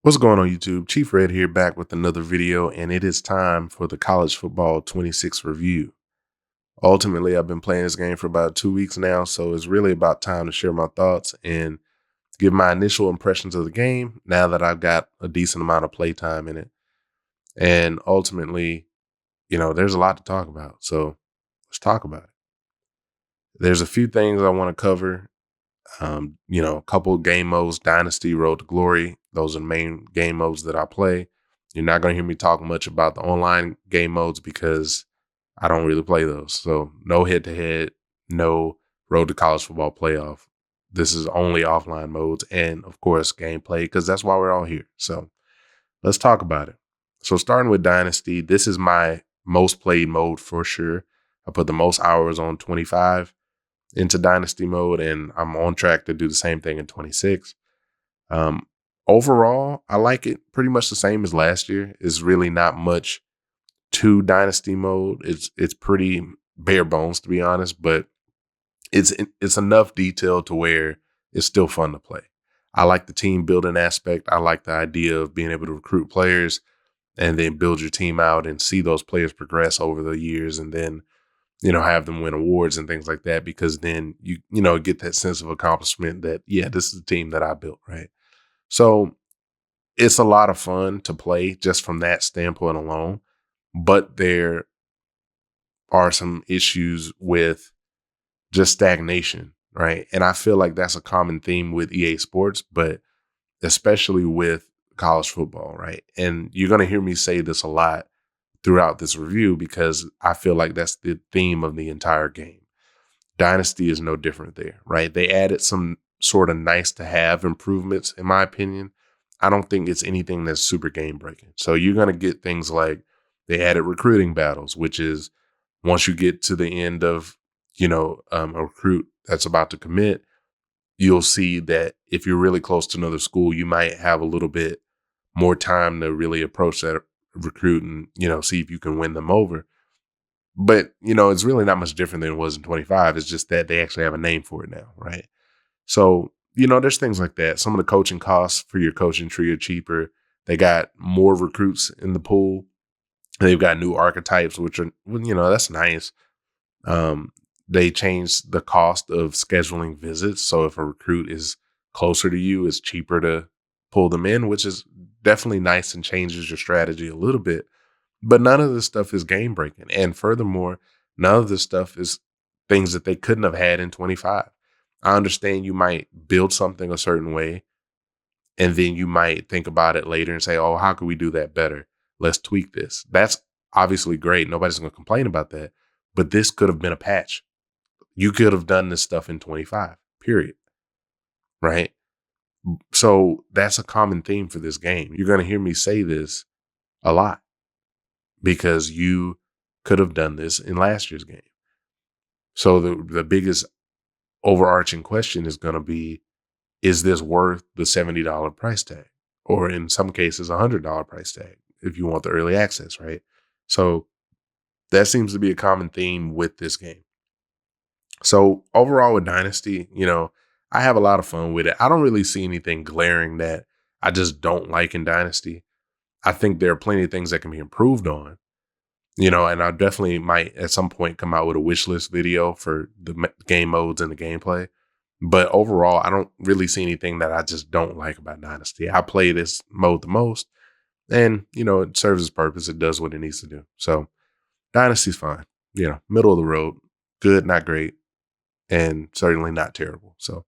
What's going on YouTube? Chief Red here back with another video, and it is time for the college football 26 review. Ultimately, I've been playing this game for about 2 weeks now, so it's really about time to share my thoughts and give my initial impressions of the game now that I've got a decent amount of playtime in it. And ultimately, there's a lot to talk about. So let's talk about it. There's a few things I want to cover. A couple of game modes, Dynasty, Road to Glory. Those are the main game modes that I play. You're not going to hear me talk much about the online game modes because I don't really play those. So no head-to-head, no Road to College Football Playoff. This is only offline modes and, of course, gameplay because that's why we're all here. So let's talk about it. So starting with Dynasty, this is my most played mode for sure. I put the most hours on 25 into Dynasty mode, and I'm on track to do the same thing in 26. Um, Overall, I like it pretty much the same as last year. It's really not much to Dynasty mode. It's pretty bare bones, to be honest, but it's enough detail to where it's still fun to play. I like the team building aspect. I like the idea of being able to recruit players and then build your team out and see those players progress over the years, and then have them win awards and things like that, because then you get that sense of accomplishment that, yeah, this is the team that I built, right? So it's a lot of fun to play just from that standpoint alone. But there are some issues with just stagnation, right? And I feel like that's a common theme with EA Sports, but especially with college football, right? And you're going to hear me say this a lot throughout this review because I feel like that's the theme of the entire game. Dynasty is no different there, right? They added some sort of nice to have improvements, in my opinion. I don't think it's anything that's super game breaking. So you're going to get things like they added recruiting battles, which is once you get to the end of, a recruit that's about to commit, you'll see that if you're really close to another school, you might have a little bit more time to really approach that recruit and, see if you can win them over. But, it's really not much different than it was in 25. It's just that they actually have a name for it now, right? So, there's things like that. Some of the coaching costs for your coaching tree are cheaper. They got more recruits in the pool. They've got new archetypes, which are, that's nice. They changed the cost of scheduling visits. So if a recruit is closer to you, it's cheaper to pull them in, which is definitely nice and changes your strategy a little bit. But none of this stuff is game breaking. And furthermore, none of this stuff is things that they couldn't have had in 25. I understand you might build something a certain way, and then you might think about it later and say, oh, how can we do that better? Let's tweak this. That's obviously great. Nobody's going to complain about that. But this could have been a patch. You could have done this stuff in 25, period. Right? So that's a common theme for this game. You're going to hear me say this a lot because you could have done this in last year's game. So the biggest overarching question is going to be, is this worth the $70 price tag? Or in some cases, $100 price tag if you want the early access, right? So that seems to be a common theme with this game. So overall with Dynasty, I have a lot of fun with it. I don't really see anything glaring that I just don't like in Dynasty. I think there are plenty of things that can be improved on, and I definitely might at some point come out with a wish list video for the game modes and the gameplay. But overall, I don't really see anything that I just don't like about Dynasty. I play this mode the most, and, it serves its purpose. It does what it needs to do. So Dynasty's fine, middle of the road, good, not great, and certainly not terrible. So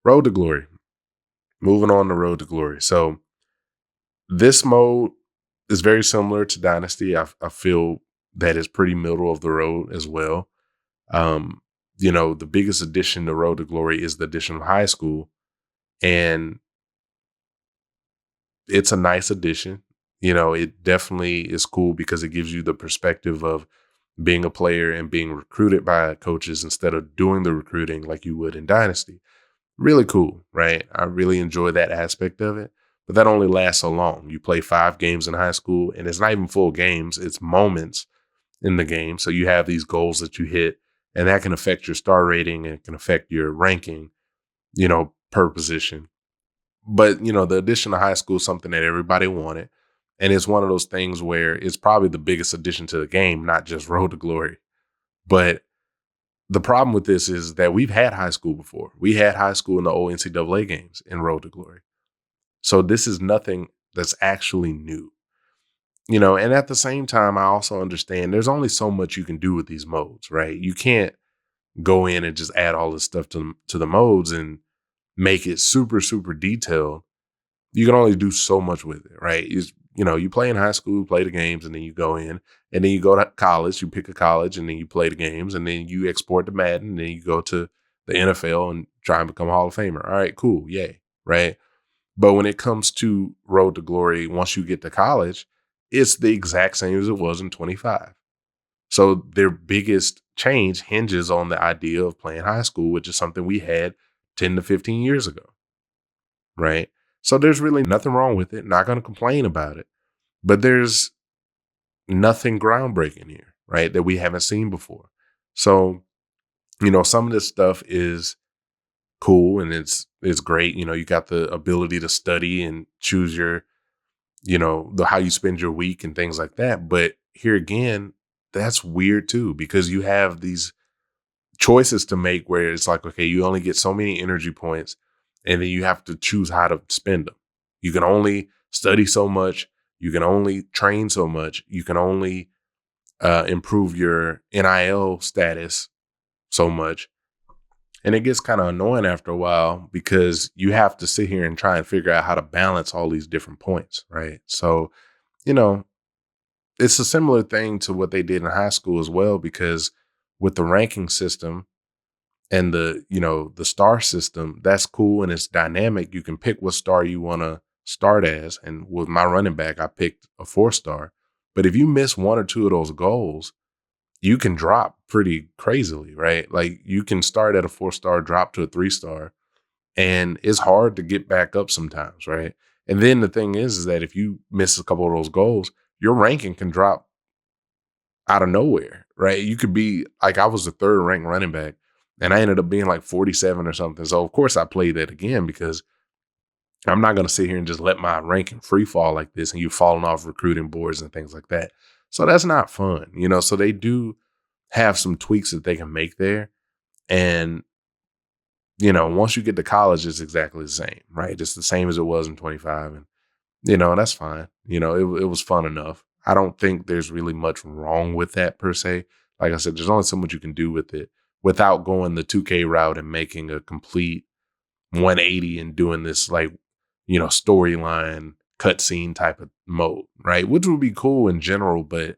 Road to Glory, moving on to Road to Glory. So this mode is very similar to Dynasty. I feel that it's pretty middle of the road as well. The biggest addition to Road to Glory is the addition of high school. And it's a nice addition. It definitely is cool because it gives you the perspective of being a player and being recruited by coaches instead of doing the recruiting like you would in Dynasty. Really cool, right? I really enjoy that aspect of it. But that only lasts so long. You play 5 games in high school, and it's not even full games. It's moments in the game. So you have these goals that you hit, and that can affect your star rating and can affect your ranking, per position. But, the addition of high school is something that everybody wanted. And it's one of those things where it's probably the biggest addition to the game, not just Road to Glory. But the problem with this is that we've had high school before. We had high school in the old NCAA games in Road to Glory. So this is nothing that's actually new. And at the same time, I also understand there's only so much you can do with these modes, right? You can't go in and just add all this stuff to the modes and make it super, super detailed. You can only do so much with it, right? You play in high school, play the games, and then you go in, and then you go to college, you pick a college, and then you play the games, and then you export to Madden, and then you go to the NFL and try and become a Hall of Famer. All right, cool, yay, right? But when it comes to Road to Glory, once you get to college, it's the exact same as it was in 25. So their biggest change hinges on the idea of playing high school, which is something we had 10 to 15 years ago, right? So there's really nothing wrong with it. Not going to complain about it, but there's nothing groundbreaking here, right? That we haven't seen before. So, some of this stuff is cool and it's great. You got the ability to study and choose your, how you spend your week and things like that. But here again, that's weird too, because you have these choices to make where it's like, okay, you only get so many energy points and then you have to choose how to spend them. You can only study so much. You can only train so much. You can only improve your NIL status so much. And it gets kind of annoying after a while because you have to sit here and try and figure out how to balance all these different points, right? So, it's a similar thing to what they did in high school as well, because with the ranking system and the star system, that's cool and it's dynamic. You can pick what star you want to start as. And with my running back, I picked a 4-star. But if you miss one or two of those goals, you can drop pretty crazily, right? Like you can start at a 4-star, drop to a 3-star, and it's hard to get back up sometimes, right? And then the thing is that if you miss a couple of those goals, your ranking can drop out of nowhere, right? You could be like, I was the 3rd ranked running back and I ended up being like 47 or something. So of course I played that again because I'm not going to sit here and just let my ranking free fall like this and you falling off recruiting boards and things like that. So that's not fun, so they do have some tweaks that they can make there. And, once you get to college, it's exactly the same, right? It's the same as it was in 25. And, that's fine. It was fun enough. I don't think there's really much wrong with that per se. Like I said, there's only so much you can do with it without going the 2K route and making a complete 180 and doing this like, storyline cutscene type of mode, right? Which would be cool in general, but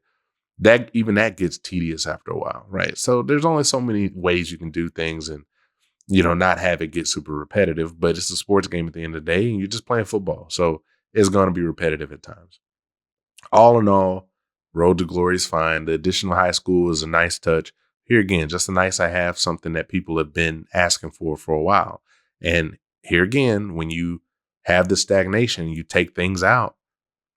that gets tedious after a while, right? So there's only so many ways you can do things and, not have it get super repetitive, but it's a sports game at the end of the day and you're just playing football. So it's going to be repetitive at times. All in all, Road to Glory is fine. The additional high school is a nice touch. Here again, just a nice I have, something that people have been asking for a while. And here again, when you have the stagnation, you take things out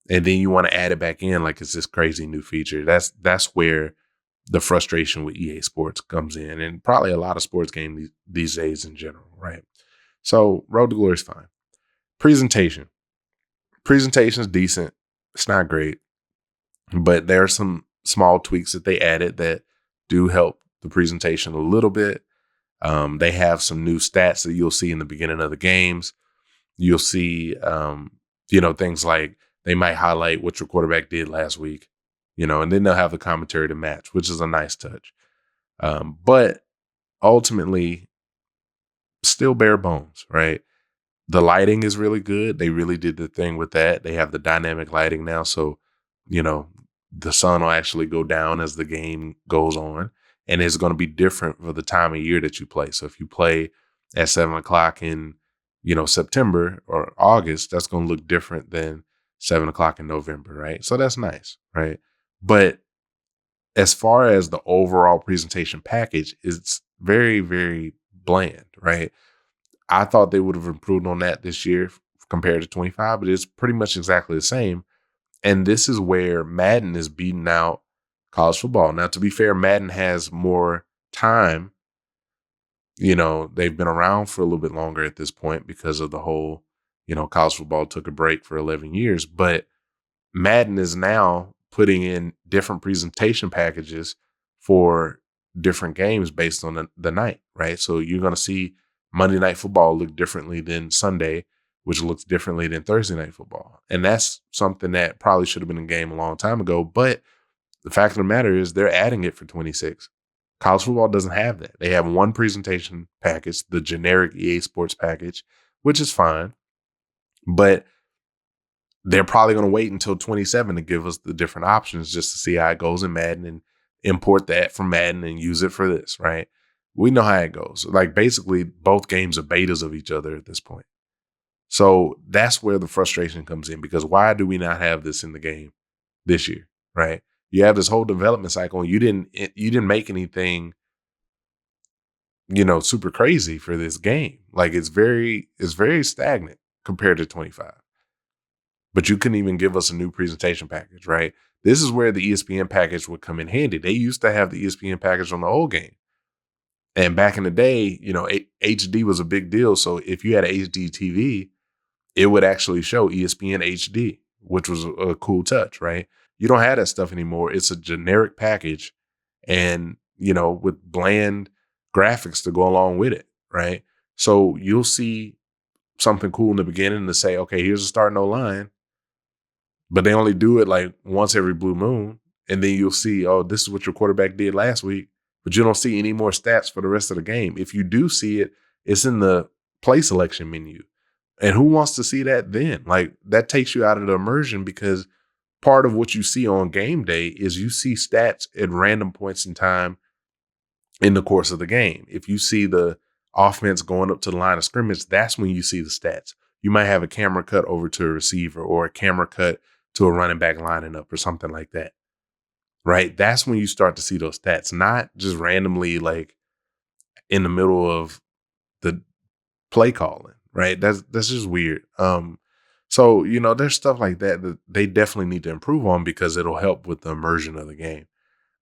and then you want to add it back in like it's this crazy new feature. That's where the frustration with EA Sports comes in, and probably a lot of sports games these days in general, right? So Road to Glory is fine. Presentation is decent. It's not great, but there are some small tweaks that they added that do help the presentation a little bit. They have some new stats that you'll see in the beginning of the games. You'll see, things like they might highlight what your quarterback did last week, and then they'll have the commentary to match, which is a nice touch. But ultimately, still bare bones, right? The lighting is really good. They really did the thing with that. They have the dynamic lighting now. So, the sun will actually go down as the game goes on. And it's going to be different for the time of year that you play. So if you play at 7:00 in, September or August, that's going to look different than 7:00 in November, right? So that's nice, right? But as far as the overall presentation package, it's very, very bland, right? I thought they would have improved on that this year compared to 25, but it's pretty much exactly the same. And this is where Madden is beating out college football. Now, to be fair, Madden has more time. They've been around for a little bit longer at this point because of the whole, college football took a break for 11 years, but Madden is now putting in different presentation packages for different games based on the night, right? So you're going to see Monday Night Football look differently than Sunday, which looks differently than Thursday Night Football. And that's something that probably should have been in the game a long time ago. But the fact of the matter is they're adding it for 26. College football doesn't have that. They have one presentation package, the generic EA Sports package, which is fine. But they're probably going to wait until 27 to give us the different options just to see how it goes in Madden and import that from Madden and use it for this, right? We know how it goes. Like basically both games are betas of each other at this point. So that's where the frustration comes in, because why do we not have this in the game this year, right? You have this whole development cycle and you didn't make anything, super crazy for this game. Like it's very stagnant compared to 25. But you couldn't even give us a new presentation package, right? This is where the ESPN package would come in handy. They used to have the ESPN package on the old game. And back in the day, HD was a big deal. So if you had an HD TV, it would actually show ESPN HD, which was a cool touch, right? You don't have that stuff anymore. It's a generic package and, with bland graphics to go along with it, right? So you'll see something cool in the beginning to say, okay, here's a starting O-line. But they only do it like once every blue moon. And then you'll see, oh, this is what your quarterback did last week. But you don't see any more stats for the rest of the game. If you do see it, it's in the play selection menu. And who wants to see that then? Like that takes you out of the immersion, because part of what you see on game day is you see stats at random points in time in the course of the game. If you see the offense going up to the line of scrimmage, that's when you see the stats. You might have a camera cut over to a receiver or a camera cut to a running back lining up or something like that, right? That's when you start to see those stats, not just randomly like in the middle of the play calling, right? That's just weird. So, there's stuff like that they definitely need to improve on, because it'll help with the immersion of the game.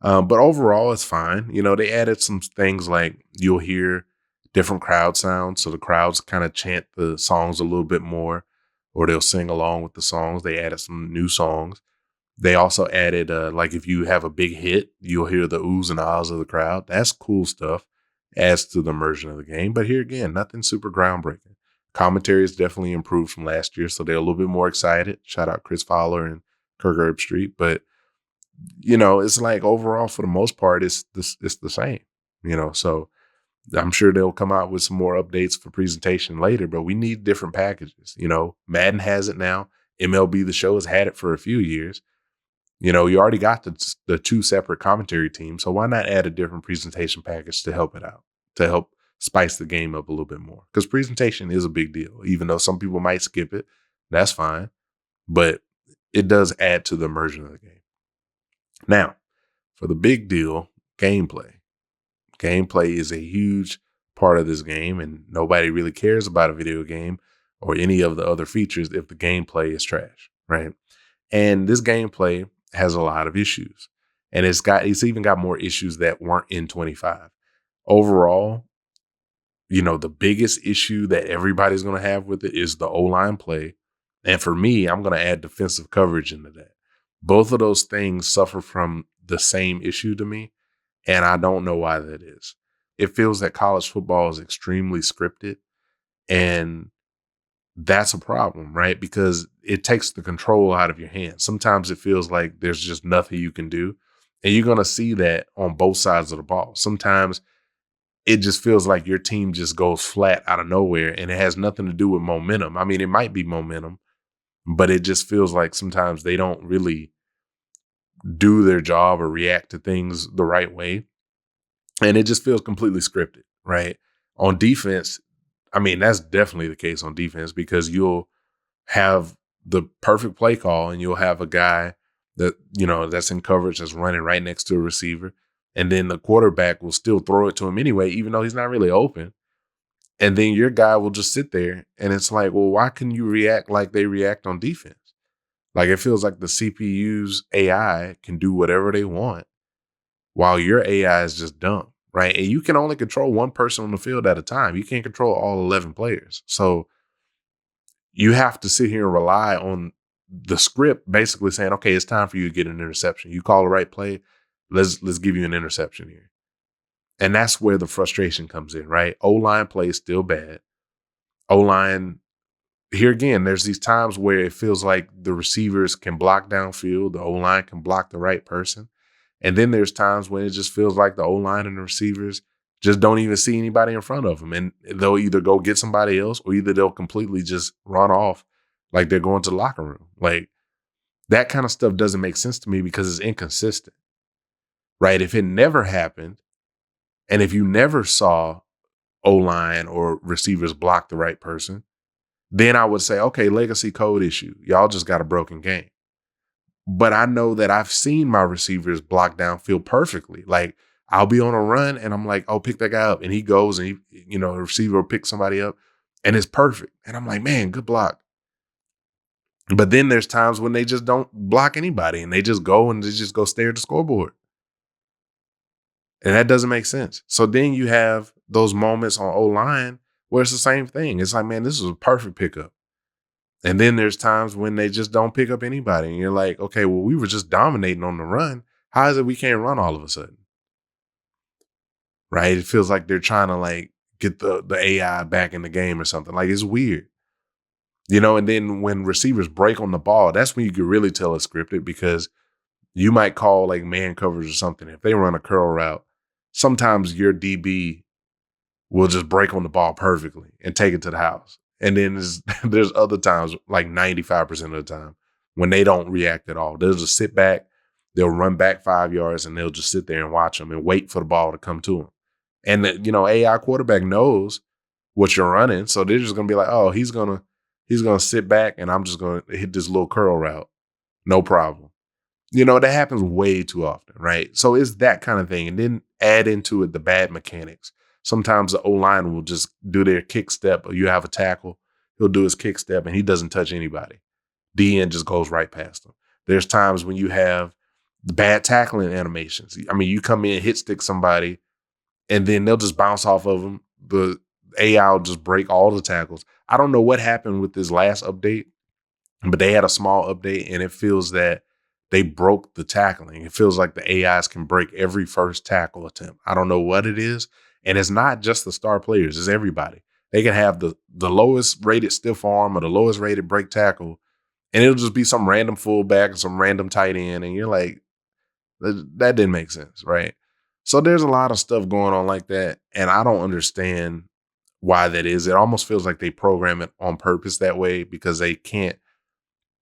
But overall, it's fine. They added some things like you'll hear different crowd sounds. So the crowds kind of chant the songs a little bit more, or they'll sing along with the songs. They added some new songs. They also added, like if you have a big hit, you'll hear the oohs and ahs of the crowd. That's cool stuff. Adds to the immersion of the game. But here again, nothing super groundbreaking. Commentary is definitely improved from last year, so they're a little bit more excited. Shout out Chris Fowler and Kirk Herbstreit. But, it's like overall, for the most part, it's the same, so I'm sure they'll come out with some more updates for presentation later, but we need different packages. Madden has it now. MLB The Show has had it for a few years. You already got the two separate commentary teams, so why not add a different presentation package to help it out, to help spice the game up a little bit more? Because presentation is a big deal, even though some people might skip it. That's fine, but it does add to the immersion of the game. Now, for the big deal, gameplay. Gameplay is a huge part of this game, and nobody really cares about a video game or any of the other features if the gameplay is trash, right? And this gameplay has a lot of issues, and it's even got more issues that weren't in 25. Overall, the biggest issue that everybody's going to have with it is the O-line play. And for me, I'm going to add defensive coverage into that. Both of those things suffer from the same issue to me, and I don't know why that is. It feels that college football is extremely scripted, and that's a problem, right? Because it takes the control out of your hands. Sometimes it feels like there's just nothing you can do, and you're going to see that on both sides of the ball. Sometimes it just feels like your team just goes flat out of nowhere, and it has nothing to do with momentum. I mean, it might be momentum, but it just feels like sometimes they don't really do their job or react to things the right way. And it just feels completely scripted, right? On defense, I mean, that's definitely the case on defense, because you'll have the perfect play call and you'll have a guy that, that's in coverage that's running right next to a receiver. And then the quarterback will still throw it to him anyway, even though he's not really open. And then your guy will just sit there, and it's like, well, why can you react like they react on defense? Like, it feels like the CPU's AI can do whatever they want while your AI is just dumb, right? And you can only control one person on the field at a time. You can't control all 11 players. So you have to sit here and rely on the script basically saying, okay, it's time for you to get an interception. You call the right play, let's give you an interception here. And that's where the frustration comes in, right? O-line play is still bad. O-line, here again, there's these times where it feels like the receivers can block downfield, the O-line can block the right person. And then there's times when it just feels like the O-line and the receivers just don't even see anybody in front of them. And they'll either go get somebody else or either they'll completely just run off like they're going to the locker room. Like that kind of stuff doesn't make sense to me because it's inconsistent, right? If it never happened and if you never saw O-line or receivers block the right person, then I would say, okay, legacy code issue. Y'all just got a broken game. But I know that I've seen my receivers block downfield perfectly. Like I'll be on a run and I'm like, oh, pick that guy up. And he goes and the receiver will pick somebody up and it's perfect. And I'm like, man, good block. But then there's times when they just don't block anybody and they just go and they just go stare at the scoreboard. And that doesn't make sense. So then you have those moments on O-line where it's the same thing. It's like, man, this is a perfect pickup. And then there's times when they just don't pick up anybody. And you're like, okay, well, we were just dominating on the run. How is it we can't run all of a sudden? Right? It feels like they're trying to like get the AI back in the game or something. Like it's weird. And then when receivers break on the ball, that's when you can really tell it's scripted because you might call like man coverage or something. If they run a curl route, sometimes your DB will just break on the ball perfectly and take it to the house. And then there's other times, like 95% of the time, when they don't react at all. They'll just sit back, they'll run back 5 yards, and they'll just sit there and watch them and wait for the ball to come to them. And the AI quarterback knows what you're running, so they're just gonna be like, oh, he's gonna sit back, and I'm just gonna hit this little curl route, no problem. That happens way too often, right? So it's that kind of thing, and then add into it the bad mechanics. Sometimes the O-line will just do their kick step, or you have a tackle, he'll do his kick step, and he doesn't touch anybody. D-end just goes right past him. There's times when you have the bad tackling animations. I mean, you come in, hit stick somebody, and then they'll just bounce off of them. The AI will just break all the tackles. I don't know what happened with this last update, but they had a small update, and it feels that they broke the tackling. It feels like the AIs can break every first tackle attempt. I don't know what it is. And it's not just the star players, it's everybody. They can have the lowest rated stiff arm or the lowest rated break tackle, and it'll just be some random fullback or some random tight end. And you're like, that didn't make sense, right? So there's a lot of stuff going on like that. And I don't understand why that is. It almost feels like they program it on purpose that way because they can't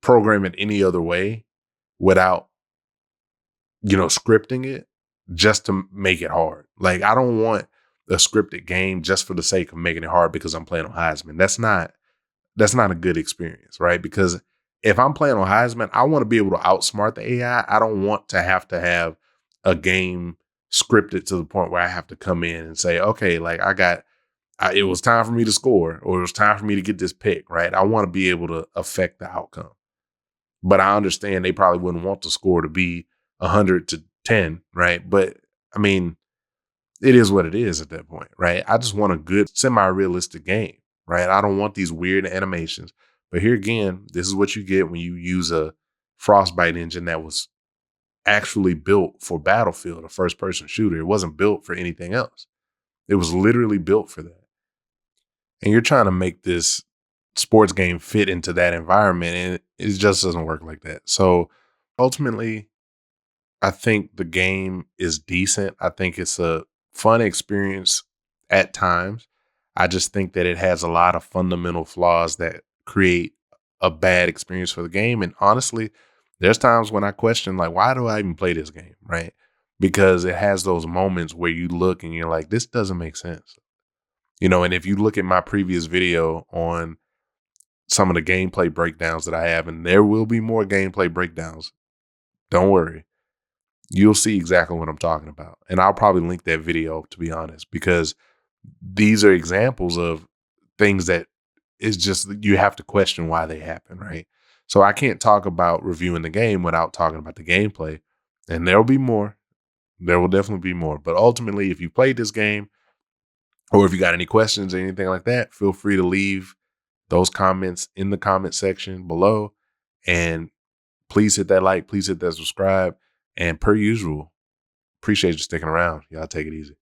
program it any other way without, scripting it just to make it hard. Like, I don't want a scripted game just for the sake of making it hard because I'm playing on Heisman. That's not a good experience, right? Because if I'm playing on Heisman, I want to be able to outsmart the AI. I don't want to have a game scripted to the point where I have to come in and say, okay, like it was time for me to score or it was time for me to get this pick, right? I want to be able to affect the outcome. But I understand they probably wouldn't want the score to be 100-10, right? But I mean, it is what it is at that point, right? I just want a good semi-realistic game, right? I don't want these weird animations. But here again, this is what you get when you use a Frostbite engine that was actually built for Battlefield, a first-person shooter. It wasn't built for anything else. It was literally built for that. And you're trying to make this sports game fit into that environment, and it just doesn't work like that. So ultimately, I think the game is decent. I think it's a fun experience at times. I just think that it has a lot of fundamental flaws that create a bad experience for the game. And honestly, there's times when I question, like, why do I even play this game, right? Because it has those moments where you look and you're like, this doesn't make sense. And if you look at my previous video on some of the gameplay breakdowns that I have, and there will be more gameplay breakdowns, don't worry. You'll see exactly what I'm talking about. And I'll probably link that video, to be honest, because these are examples of things that is just, you have to question why they happen, right? So I can't talk about reviewing the game without talking about the gameplay. And there'll be more. There will definitely be more. But ultimately, if you played this game or if you got any questions or anything like that, feel free to leave those comments in the comment section below. And please hit that like, please hit that subscribe. And per usual, appreciate you sticking around. Y'all take it easy.